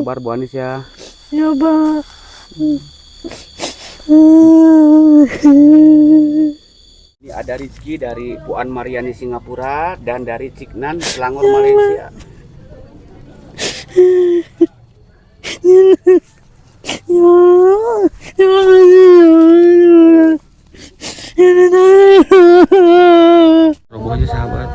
sabar Bu Anis ya. Ya, Pak. Ini ada Rizky dari Puan Mariani Singapura dan dari Ciknan Selangor Malaysia. Roboh aja sahabat.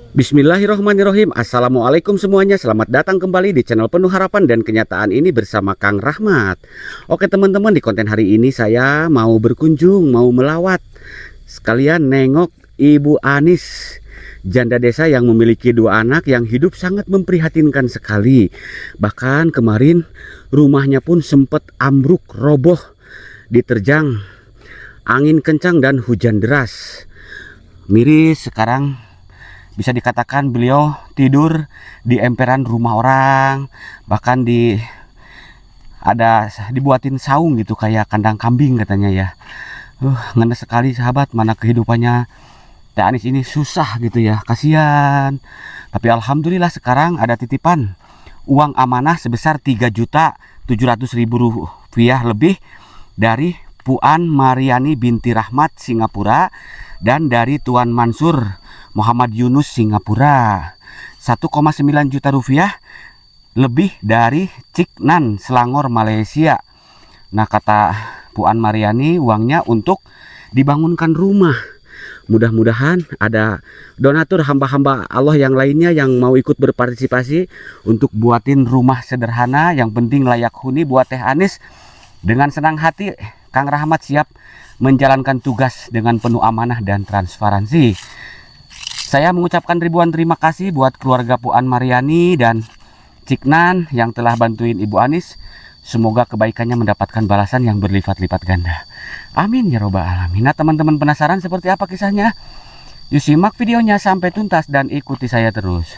Bismillahirrohmanirrohim. Assalamualaikum semuanya. Selamat datang kembali di channel Penuh Harapan dan Kenyataan ini bersama Kang Rahmat. Oke teman-teman, di konten hari ini saya mau berkunjung, mau melawat, sekalian nengok Ibu Anis, janda desa yang memiliki 2 anak yang hidup sangat memprihatinkan sekali. Bahkan kemarin rumahnya pun sempat ambruk, roboh, diterjang angin kencang dan hujan deras. Miris sekarang bisa dikatakan beliau tidur di emperan rumah orang, bahkan dibuatin saung gitu kayak kandang kambing katanya ya. Ngenes sekali sahabat, mana kehidupannya Teh Anis ini susah gitu ya, kasihan. Tapi alhamdulillah sekarang ada titipan uang amanah sebesar 3.700.000 rupiah lebih dari Puan Mariani binti Rahmat Singapura dan dari Tuan Mansur Muhammad Yunus Singapura. 1,9 juta rupiah lebih dari Ciknan Selangor Malaysia. Nah, kata Puan Mariani uangnya untuk dibangunkan rumah. Mudah-mudahan ada donatur hamba-hamba Allah yang lainnya yang mau ikut berpartisipasi untuk buatin rumah sederhana yang penting layak huni buat Teh Anis. Dengan senang hati Kang Rahmat siap menjalankan tugas dengan penuh amanah dan transparansi. Saya mengucapkan ribuan terima kasih buat keluarga Puan Mariani dan Ciknan yang telah bantuin Ibu Anis. Semoga kebaikannya mendapatkan balasan yang berlipat-lipat ganda. Amin ya robbal alamin. Nah teman-teman, penasaran seperti apa kisahnya? Yuk simak videonya sampai tuntas dan ikuti saya terus.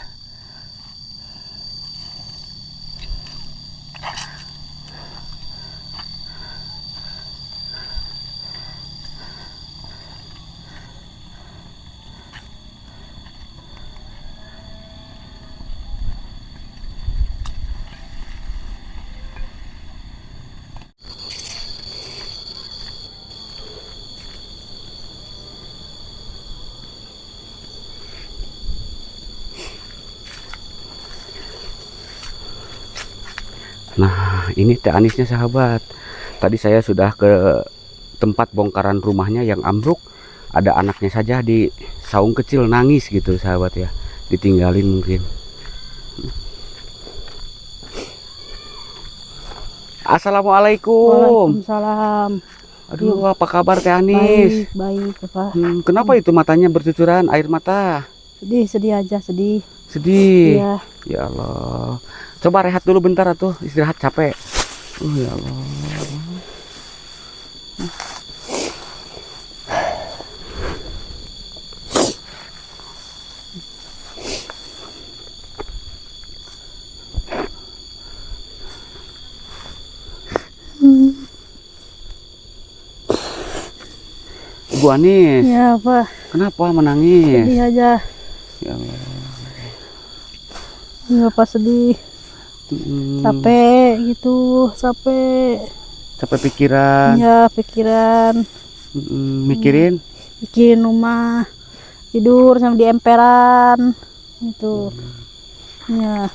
Nah, ini Teh Anisnya sahabat. Tadi saya sudah ke tempat bongkaran rumahnya yang ambruk. Ada anaknya saja di saung kecil nangis gitu sahabat ya. Ditinggalin mungkin. Assalamualaikum. Waalaikumsalam. Aduh, apa kabar Teh Anis? Baik, Pak. Kenapa itu matanya bercucuran air mata? Sedih aja, sedih. Sedih. Iya. Ya Allah. Coba rehat dulu bentar atuh, istirahat capek. Ya Allah. Bu Anis. Ya, Pak. Kenapa menangis? Sedih aja. Ya Allah. Ya, Pak, sedih. Capek gitu, capek. Capek pikiran. Ya, pikiran. Mikirin. Bikin rumah, tidur sama di emperan. Itu. Ya.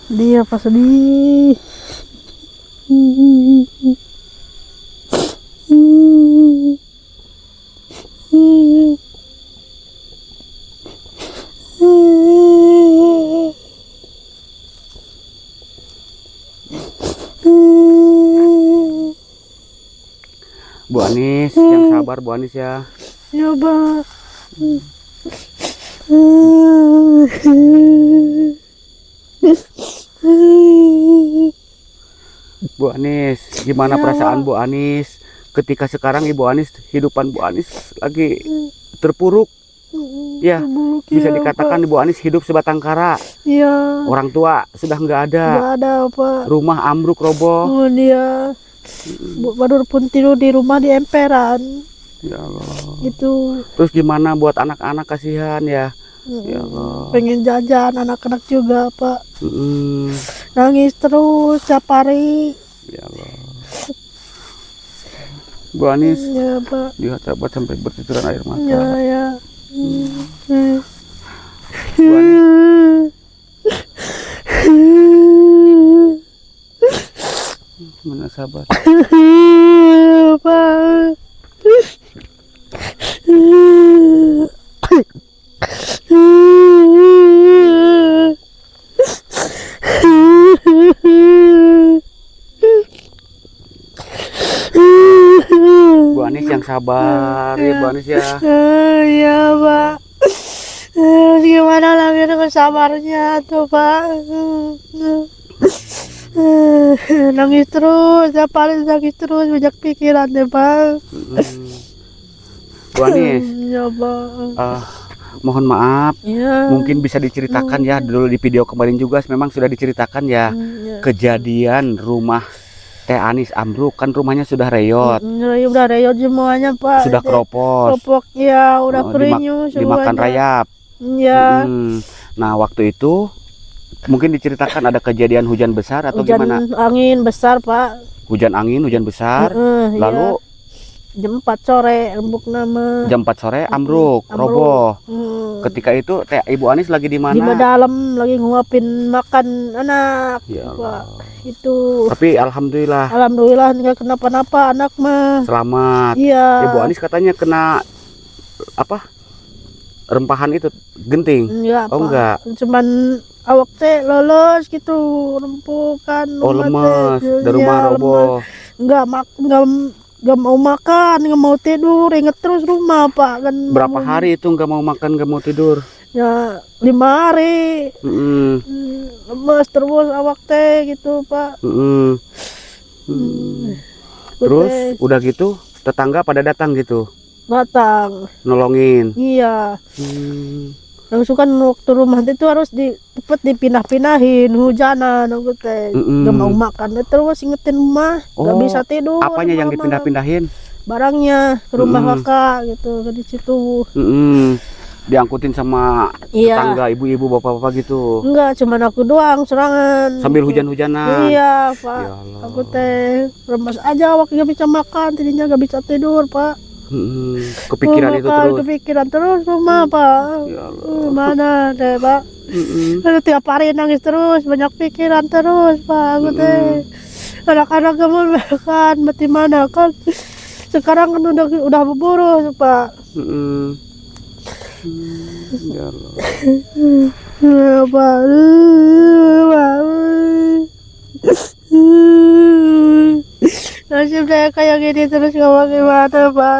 Dia Pak, sedih. Bu Anis, yang sabar Bu Anis ya. Ya, Pak. Bu Anis, gimana Ya, perasaan Bu Anis ketika sekarang Ibu Anis, kehidupan Bu Anis lagi terpuruk? Ya, bisa dikatakan Ibu Anis hidup sebatang kara. Iya. Orang tua sudah nggak ada. Nggak ada, Pak. Rumah ambruk roboh. Oh, dia. Bu Badur pun tidur di rumah di emperan. Ya Allah. Itu Terus gimana buat anak-anak, kasihan ya? Ya Allah. pengen jajan anak-anak juga Pak. Mm-mm. Nangis terus tiap hari. Ya Allah. Bu Anis, Ya Pak. lihat sahabat sampai bercucuran air mata. Ya ya. Bu Anis, mana sahabat? Pak. Bu Anis yang sabar ya Bu Anis ya. Iya Pak. Gimana lagi dengan sabarnya tuh Pak. Nangis terus, tiap hari nangis terus, banyak pikiran deh Pak. Mm-mm. Bu Anis, Ya Pak. mohon maaf, Ya. mungkin bisa diceritakan ya, dulu di video kemarin juga memang sudah diceritakan ya, Ya. kejadian rumah Teh Anis ambruk, kan rumahnya sudah reyot, Udah reyot semuanya Pak. sudah keropos, Keropok ya, udah Oh, kerinyu dimakan semuanya. rayap. Ya. Mm-mm. Nah waktu itu mungkin diceritakan ada kejadian hujan besar atau Hujan gimana? angin besar Pak. Hujan angin, hujan besar, Iya. lalu Jam 4 sore rembuk nama. jam 4 sore ambruk, Ambruk. roboh. Hmm. Ketika itu Teh Ibu Anis lagi di Di mana? dalam lagi nguapin makan anak. Ya Pak. Allah. Itu Tapi alhamdulillah alhamdulillah nggak kenapa-napa anak mah. selamat. Iya. Ibu Anis katanya kena apa? Rempahan itu genting. Enggak, Oh, Pak. enggak. Cuman awak teh lolos gitu, rempukan. Oh lemes, dari rumah roboh. Enggak mau makan, enggak mau tidur, inget terus rumah Pak kan. Berapa hari itu nggak mau makan, nggak mau tidur? Ya 5 hari. Mm-mm, Lemes terus awak teh gitu Pak. mm-mm. Mm. Terus udah gitu tetangga pada datang gitu batang. nolongin. Iya. Hmm. Langsung kan waktu rumah itu harus cepet dipindah-pindahin hujanan aku teh. Mm-mm. Gak mau makan terus ingetin rumah, gak Oh, bisa tidur. Apanya yang malam. dipindah-pindahin? Barangnya ke rumah Mm-mm. kakak gitu di situ. Mm-mm. Diangkutin sama Iya. tetangga, ibu-ibu, bapak-bapak gitu. Enggak, cuman aku doang serangan. Sambil gitu. hujan-hujanan. Iya Pak. Ya Allah. Aku teh remes aja waktu gak bisa makan, tidinya gak bisa tidur Pak. Mm-mm. Kepikiran itu Makan, terus. kepikiran terus rumah Pak. Ya Allah. Mana deh Pak. Mm-mm. Aduh, tiap hari nangis terus, banyak pikiran terus Pak. Aku teh anak-anak kamu makan, mati mana kan. Sekarang kan udah berburu Pak. Mm-mm. Ya Allah. Pak. Nasib saya kayak gini terus gak mau gimana Pak.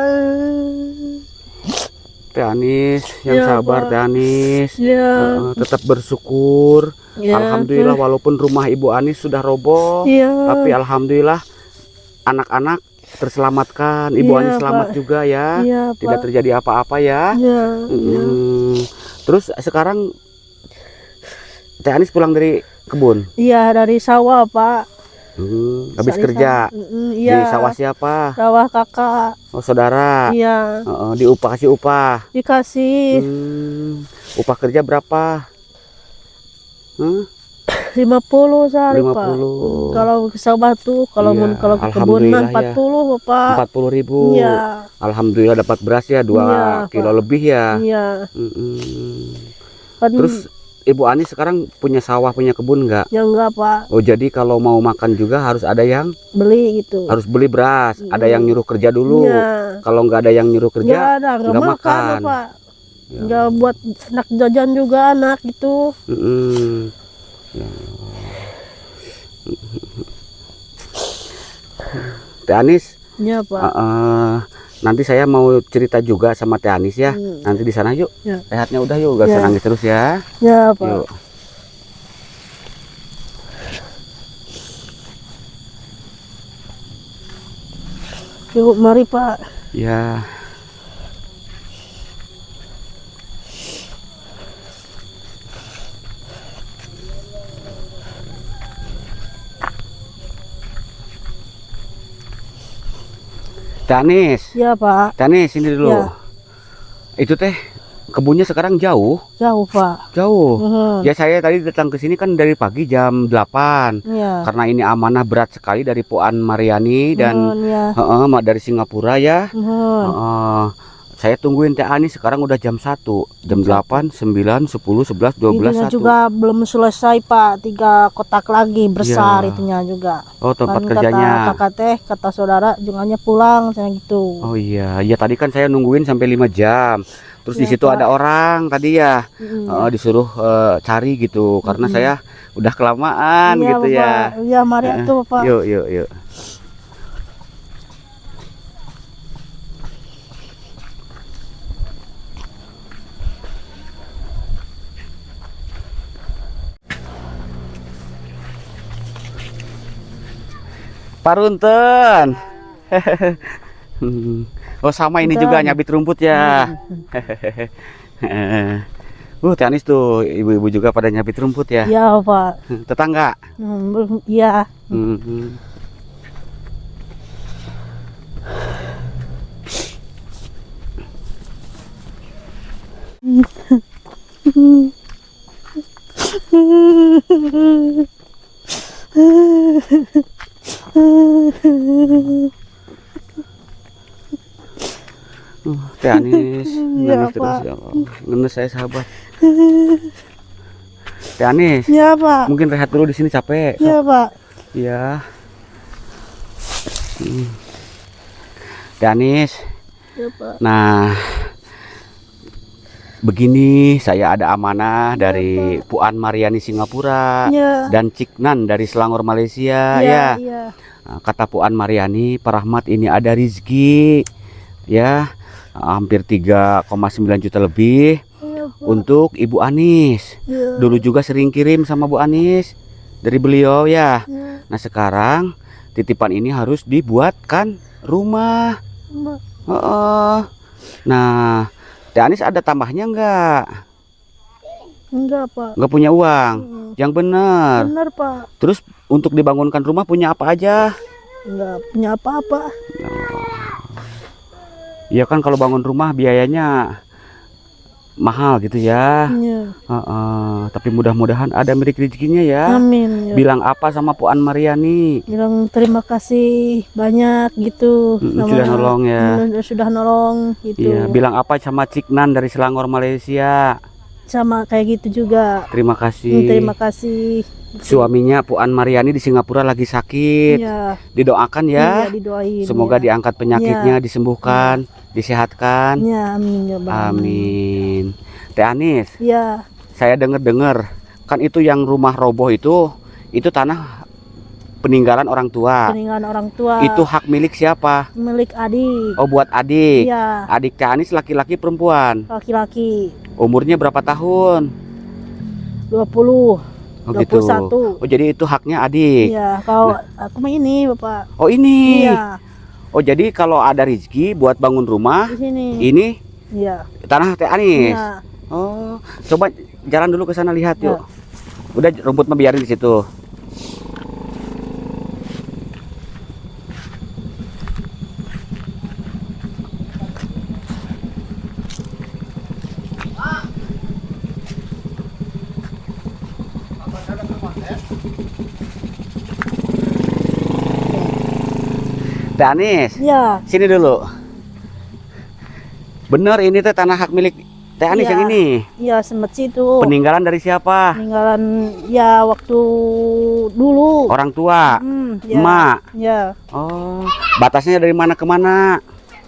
Teh Anis yang Ya, sabar, Pak. Teh Anis. Ya. Tetap bersyukur. Ya, Alhamdulillah walaupun rumah Ibu Anis sudah roboh, Iya. tapi alhamdulillah anak-anak terselamatkan. Ibu Iya, Anis selamat Pak. juga ya. Iya, Tidak Pak. terjadi apa-apa ya. Iya. Terus sekarang Teh Anis pulang dari kebun. Iya, dari sawah Pak. Habis Dari kerja. sawah. Di Iya. sawah siapa? Sawah kakak. Oh, saudara. Iya. Diupah, kasih upah. Dikasih Upah kerja berapa? 50 sehari 50. Pak. Kalau ke sawah tuh, kalau Iya, kalau ke kebun mah alhamdulillah ya. 40 Bapak. 40.000. Iya. Alhamdulillah dapat beras ya 2 Iya, kilo Pak. lebih ya. Iya. Kan Terus Ibu Anis sekarang punya sawah, punya kebun nggak? ya enggak Pak, Oh jadi kalau mau makan juga harus ada yang beli gitu. harus beli beras, ada yang nyuruh kerja dulu. Iya. Kalau nggak ada yang nyuruh Enggak kerja, ada, enggak nggak makan makan. Pak. Ya. Enggak buat anak jajan juga anak gitu. Mm-mm. Ya. Teh Anis, Ya Pak. nanti saya mau cerita juga sama Teh Anis ya. Nanti di sana yuk. Ya. Rehatnya udah yuk, gak Ya. nangis terus ya. Ya Pak. Yuk. Yuk mari Pak. Ya. Teh Anis. Ya Pak. Teh Anis, ini dulu. Ya. Itu teh kebunnya sekarang jauh. Jauh Pak. Jauh. Mhm. Ya saya tadi datang ke sini kan dari pagi jam 8. Ya. Karena ini amanah berat sekali dari Puan Mariani dan Ya. dari Singapura ya. Mhm. Saya tungguin Teh Anis sekarang udah jam 1, jam 8, 9, 10, 11, 12, Itunya 1. juga belum selesai Pak, 3 kotak lagi besar Ya. itunya juga. Oh, tempat Kan kerjanya. Kata kakak teh, kata saudara junganya pulang saya gitu. Oh iya, ya tadi kan saya nungguin sampai 5 jam. Terus di Ya, situ Pak. ada orang tadi ya, Mm, disuruh cari gitu karena saya udah kelamaan Iya, gitu Bapak. ya. Iya, mari atuh Bapak. Yuk, yuk, yuk. Parunten. Oh sama ini juga Punten. nyabit rumput ya. Teh Anis tuh ibu-ibu juga pada nyabit rumput ya. Iya Pak. Tetangga. Iya. Mhm. Teh Anis, Iya, nangis terus Pak. ya Allah. Ngenes saya sahabat. Teh Anis, Iya Pak. mungkin rehat dulu di sini capek. Iya Pak. Iya. Teh Anis. Iya Pak. Nah, begini saya ada amanah dari Puan Mariani Singapura Iya. dan Ciknan dari Selangor Malaysia ya. Iya. Nah, kata Puan Mariani, Pak Rahmat ini ada rizki ya, hampir 3,9 juta lebih Iya, Pak. untuk Ibu Anis. Iya. Dulu juga sering kirim sama Bu Anis dari beliau ya. Iya. Nah sekarang titipan ini harus dibuatkan rumah. Mbak. Heeh. Nah, Teh Anis ada tambahnya enggak? Enggak Pak. Enggak punya uang? Yang benar. Benar Pak. Terus untuk dibangunkan rumah punya apa aja? Enggak punya apa-apa. Ya kan kalau bangun rumah biayanya mahal gitu ya. Iya. Tapi mudah-mudahan ada milik rezekinya ya. Amin. Ya. Bilang apa sama Puan Mariani? Bilang terima kasih banyak gitu. Sudah nolong ya. Sudah nolong gitu. Iya, bilang apa sama Ciknan dari Selangor Malaysia? Sama kayak gitu juga. Terima kasih. Terima kasih. Suaminya Puan Mariani di Singapura lagi sakit. Iya. Didoakan ya. Iya, didoain. Semoga ya. diangkat penyakitnya, disembuhkan, disehatkan. Ya, amin ya Bang. Amin. Teh Anis, Ya, saya dengar-dengar kan itu yang rumah roboh itu tanah peninggalan orang tua. peninggalan orang tua. Itu hak milik siapa? milik adik. Oh, buat adik. Iya, Adik Teh Anis laki-laki perempuan. laki-laki. Umurnya berapa tahun? 20. Oh gitu. 21. Oh jadi itu haknya adik. Iya, kalau aku mah ini, Bapak. Oh ini. Iya, Oh jadi kalau ada rezeki buat bangun rumah, di sini. ini Iya. tanah Teh Anis. Iya. Oh, coba jalan dulu ke sana lihat Ya. yuk. Udah rumput mah biarin di situ. Teh Anis, Iya. sini dulu. Bener ini teh tanah hak milik Teh Anis Iya. yang ini. Iya, sempat situ. Peninggalan dari siapa? Peninggalan ya waktu dulu. Orang tua, Ya. emak. Ya. Oh, batasnya dari mana ke mana?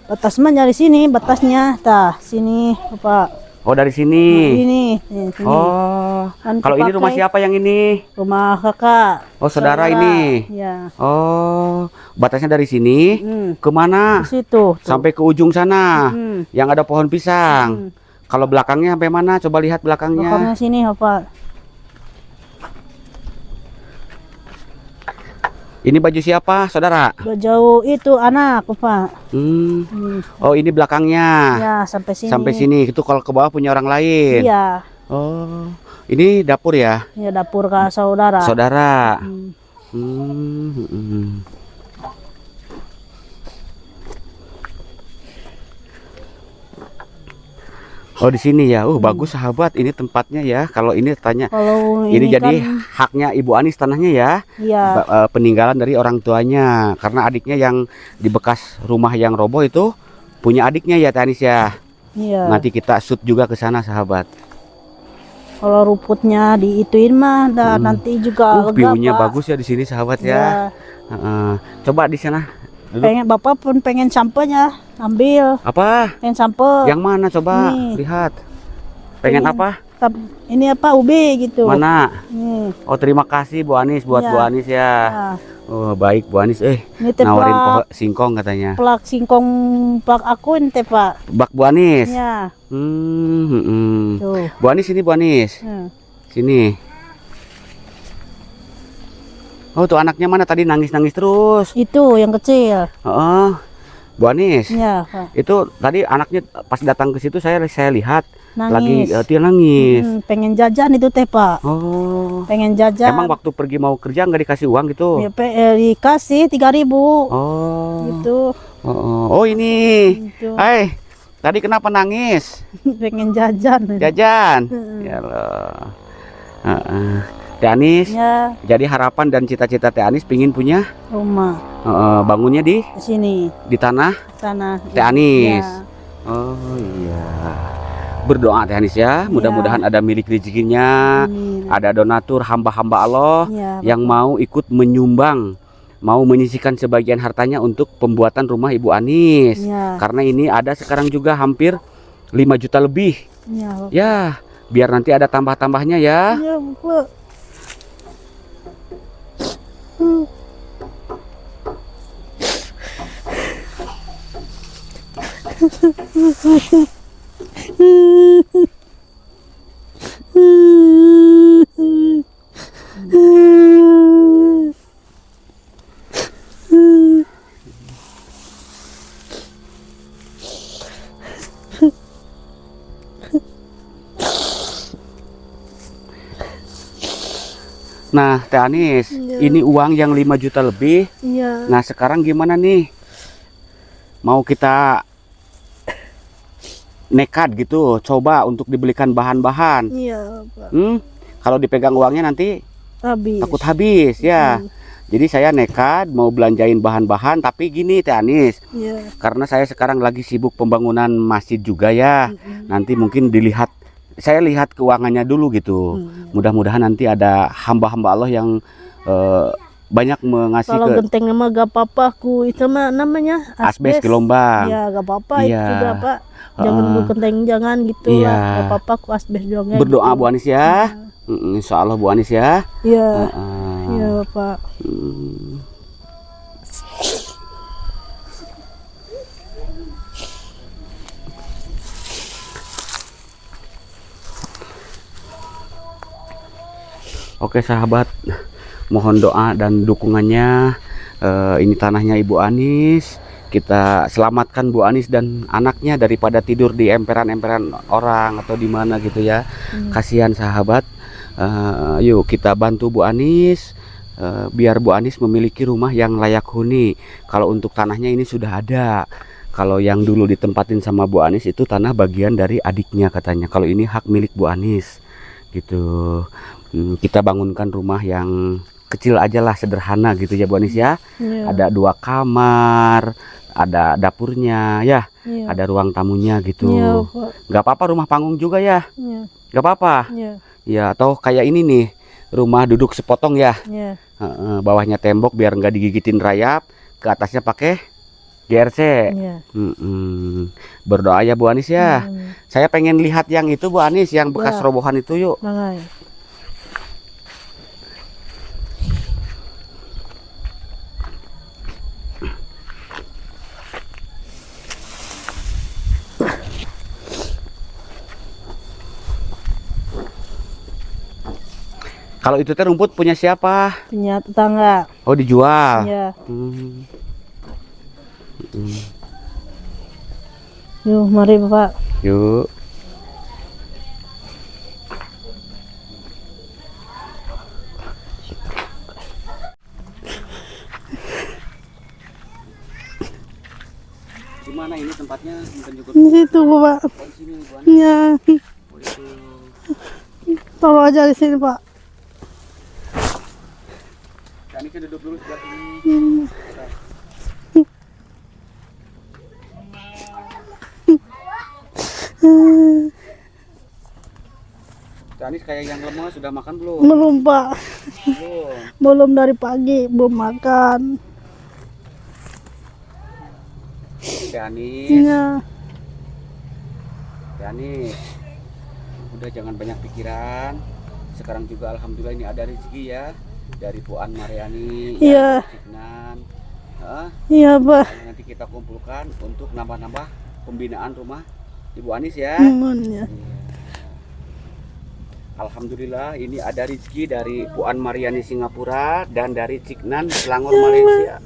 Batas mah nyari sini, batasnya. Tah, sini, Bapak. Oh, dari sini. Ini, sini. Oh, Kan kalau ini kepakai. rumah siapa yang ini? Rumah kakak. Oh, saudara ini. Ya. Oh, batasnya dari sini ke mana? Di situ. Tuh. Sampai ke ujung sana, Hmm. yang ada pohon pisang. Kalau belakangnya sampai mana? Coba lihat belakangnya. Belakangnya sini, Bapak. Ini baju siapa, saudara? Jauh itu anak, Bapak. Oh, ini belakangnya. Ya, sampai sini. Sampai sini. Itu kalau ke bawah punya orang lain. Iya. Oh, ini dapur ya? Ya, dapur ke saudara. Saudara. Hmm. Oh di sini ya. Bagus sahabat, ini tempatnya ya. Kalau ini tanya, Kalau ini jadi kan, haknya Ibu Anis tanahnya ya. iya, Peninggalan dari orang tuanya. Karena adiknya yang di bekas rumah yang roboh itu punya adiknya ya Teh Anis ya. iya. Nanti kita shoot juga ke sana sahabat. Kalau rumputnya diituin mah, nanti juga lega, View-nya Pak. bagus ya di sini sahabat Ya. ya. Coba di sana. Duduk. Pengen Bapak pun pengen sampelnya, ambil. Apa? Pengen sampel. Yang mana coba Nih. lihat. Pengen apa? Ini apa ubi gitu. Mana? Nih. Oh terima kasih Bu Anis buat Iya. Bu Anis ya. Nah, Oh baik Bu Anis. ini teh Nawarin plak, pohon singkong katanya. plak singkong plak aku ini teh Pak. Bak Bu Anis. Ya, Bu tuh. Anis ini Bu Anis. Sini. Oh tuh anaknya mana tadi nangis-nangis terus. Itu yang kecil. Oh, Bu Anis. Ya, Pak. Itu tadi anaknya pas datang ke situ saya lihat lagi Nangis. dia nangis. Pengen jajan itu teh Pak. Oh. Pengen jajan. Emang waktu pergi mau kerja nggak dikasih uang gitu? Ya, dikasih 3.000. Oh. Gitu. Oh ini. Gitu. Hai. Tadi kenapa nangis? Pengen jajan. Jajan. Ya Allah. Teh Anis. Ya, Jadi harapan dan cita-cita Teh Anis pingin punya rumah bangunnya di sini, tanah sana. Teh Anis. Ya. Oh iya. Berdoa Teh Anis ya. Mudah-mudahan ada milik rezekinya, Amin. ada donatur hamba-hamba Allah Ya, yang mau ikut menyumbang, mau menyisihkan sebagian hartanya untuk pembuatan rumah Ibu Anis. ya, Karena ini ada sekarang juga hampir 5 juta lebih. ya, Ya, biar nanti ada tambah-tambahnya ya. ya, Bapak. Nah, Teh Anis, Ya. ini uang yang 5 juta lebih. Iya. Nah, sekarang gimana nih? Mau kita nekat gitu, coba untuk dibelikan bahan-bahan. Iya, Pak. Kalau dipegang uangnya nanti Habis. takut habis ya. Jadi saya nekat mau belanjain bahan-bahan, tapi gini Teh Anis, Iya. karena saya sekarang lagi sibuk pembangunan masjid juga ya. Nanti mungkin saya lihat keuangannya dulu gitu. Mudah-mudahan nanti ada hamba-hamba Allah yang banyak mengasih Kalau ke genteng mah gak apa-apa, ku itu mah namanya asbes Gelombang. Iya, gak apa-apa itu Iya. juga Pak. Jangan ku genteng, jangan gitu Iya. lah. Gak apa-apa ku asbes juga. Berdoa gitu. Bu Anis ya. Insya Allah Bu Anis ya. Iya. Iya, Pak. Oke sahabat, mohon doa dan dukungannya. Ini tanahnya Ibu Anis. Kita selamatkan Bu Anis dan anaknya daripada tidur di emperan-emperan orang atau di mana gitu ya. Kasihan sahabat. Yuk kita bantu Bu Anis. Biar Bu Anis memiliki rumah yang layak huni. Kalau untuk tanahnya ini sudah ada. Kalau yang dulu ditempatin sama Bu Anis itu tanah bagian dari adiknya katanya. Kalau ini hak milik Bu Anis gitu. Kita bangunkan rumah yang kecil aja lah, sederhana gitu ya Bu Anis ya. Iya. Ada 2 kamar, ada dapurnya ya, Iya. ada ruang tamunya gitu. Iya, Pak. Gak apa-apa rumah panggung juga ya, Iya. gak apa-apa. Iya. Ya atau kayak ini nih, rumah duduk sepotong ya. Iya. Bawahnya tembok biar nggak digigitin rayap, ke atasnya pakai GRC. Iya. Berdoa ya Bu Anis ya. Saya pengen lihat yang itu Bu Anis, yang bekas Ya. robohan itu yuk. Mangai. Kalau itu teh rumput punya siapa? Punya tetangga. Oh dijual. Iya. Hmm. Yuk, mari Bapak. Yuk. Di mana ini tempatnya? Di situ Bapak. sini Bu Anis. Iya. Oh, itu. Taruh aja di sini, Pak. Teh Anis duduk dulu sebelah sini. Hmm. Teh Anis kayak yang lemas, sudah makan belum? Belum, Pak. Belum. Belum dari pagi, belum makan. Teh Anis. Iya. Teh Anis. Udah jangan banyak pikiran. Sekarang juga alhamdulillah ini ada rezeki ya dari Puan Mariani, Iya. Ciknan. Hah? Iya, Pak. Nanti kita kumpulkan untuk nambah-nambah pembinaan rumah Ibu Anis ya. Ya. Iya. Alhamdulillah ini ada rezeki dari Puan Mariani Singapura dan dari Ciknan Selangor Malaysia.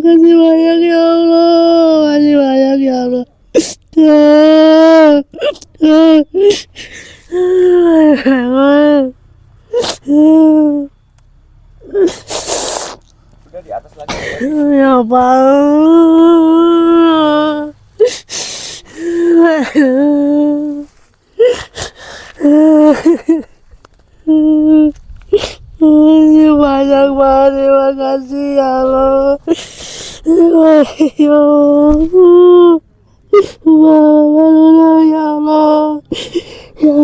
Kasih banyak ya Allah, kasih banyak ya Allah. Udah di atas lagi. Ya Allah. Banyak banget, terima kasih ya Allah. Ya Allah. Ya Allah. Ya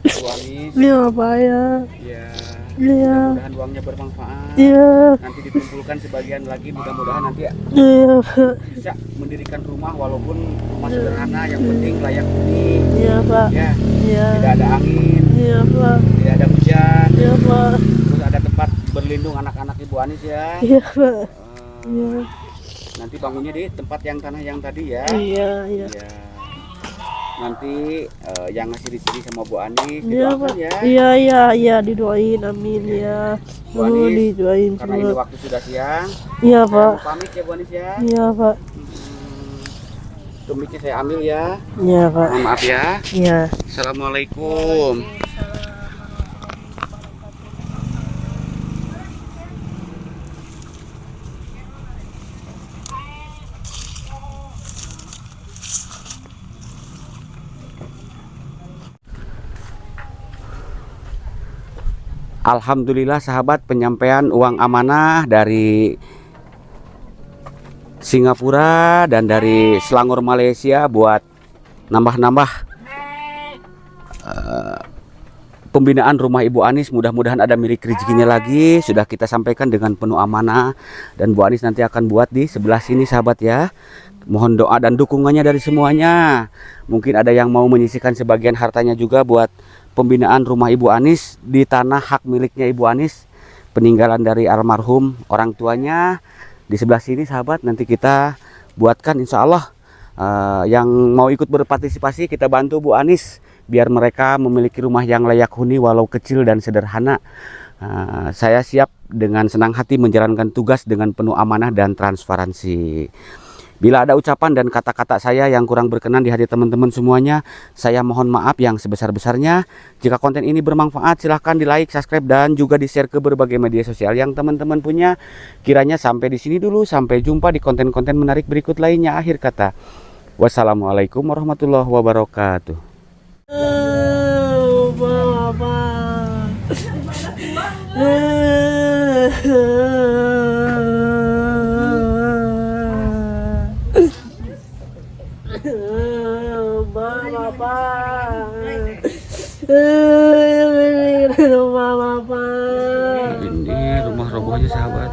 Bu Anis. Ya Pak ya. Ya. Ya. Mudah-mudahan uangnya bermanfaat. Ya. Nanti dikumpulkan sebagian lagi, mudah-mudahan nanti Ya. bisa mendirikan rumah walaupun rumah sederhana, yang penting layak huni. Ya Pak. Ya, Ya. tidak ada angin, Ya Pak. tidak ada hujan, Ya Pak. terus ada tempat berlindung anak-anak Ibu Anis ya. Ya Pak. Eh, Ya. Nanti bangunnya di tempat yang tanah yang tadi ya. Iya, iya. Ya. Nanti yang ngasih rezeki sama Bu Anis Iya, didoakan Pak. ya. Iya, iya, iya, didoain, amin ya. Bu Anis, Didoain karena ini semua. waktu sudah siang, Iya, saya Pak. mau pamit ya Bu Anis ya. Iya, Pak. Tumitnya saya ambil ya. Iya, Pak. Mohon maaf ya. Iya. Assalamualaikum. Alhamdulillah sahabat, penyampaian uang amanah dari Singapura dan dari Selangor Malaysia buat nambah-nambah pembinaan rumah Ibu Anis. Mudah-mudahan ada milik rezekinya lagi. Sudah kita sampaikan dengan penuh amanah, dan Bu Anis nanti akan buat di sebelah sini sahabat ya. Mohon doa dan dukungannya dari semuanya. Mungkin ada yang mau menyisihkan sebagian hartanya juga buat pembinaan rumah Ibu Anis di tanah hak miliknya Ibu Anis, peninggalan dari almarhum orang tuanya. Di sebelah sini sahabat, nanti kita buatkan insya Allah. Yang mau ikut berpartisipasi kita bantu Bu Anis biar mereka memiliki rumah yang layak huni walau kecil dan sederhana. Saya siap dengan senang hati menjalankan tugas dengan penuh amanah dan transparansi. Bila ada ucapan dan kata-kata saya yang kurang berkenan di hati teman-teman semuanya, saya mohon maaf yang sebesar-besarnya. Jika konten ini bermanfaat, silahkan di like, subscribe, dan juga di share ke berbagai media sosial yang teman-teman punya. Kiranya sampai di sini dulu, sampai jumpa di konten-konten menarik berikut lainnya. Akhir kata, wassalamualaikum warahmatullahi wabarakatuh. Ini rumah robohnya sahabat.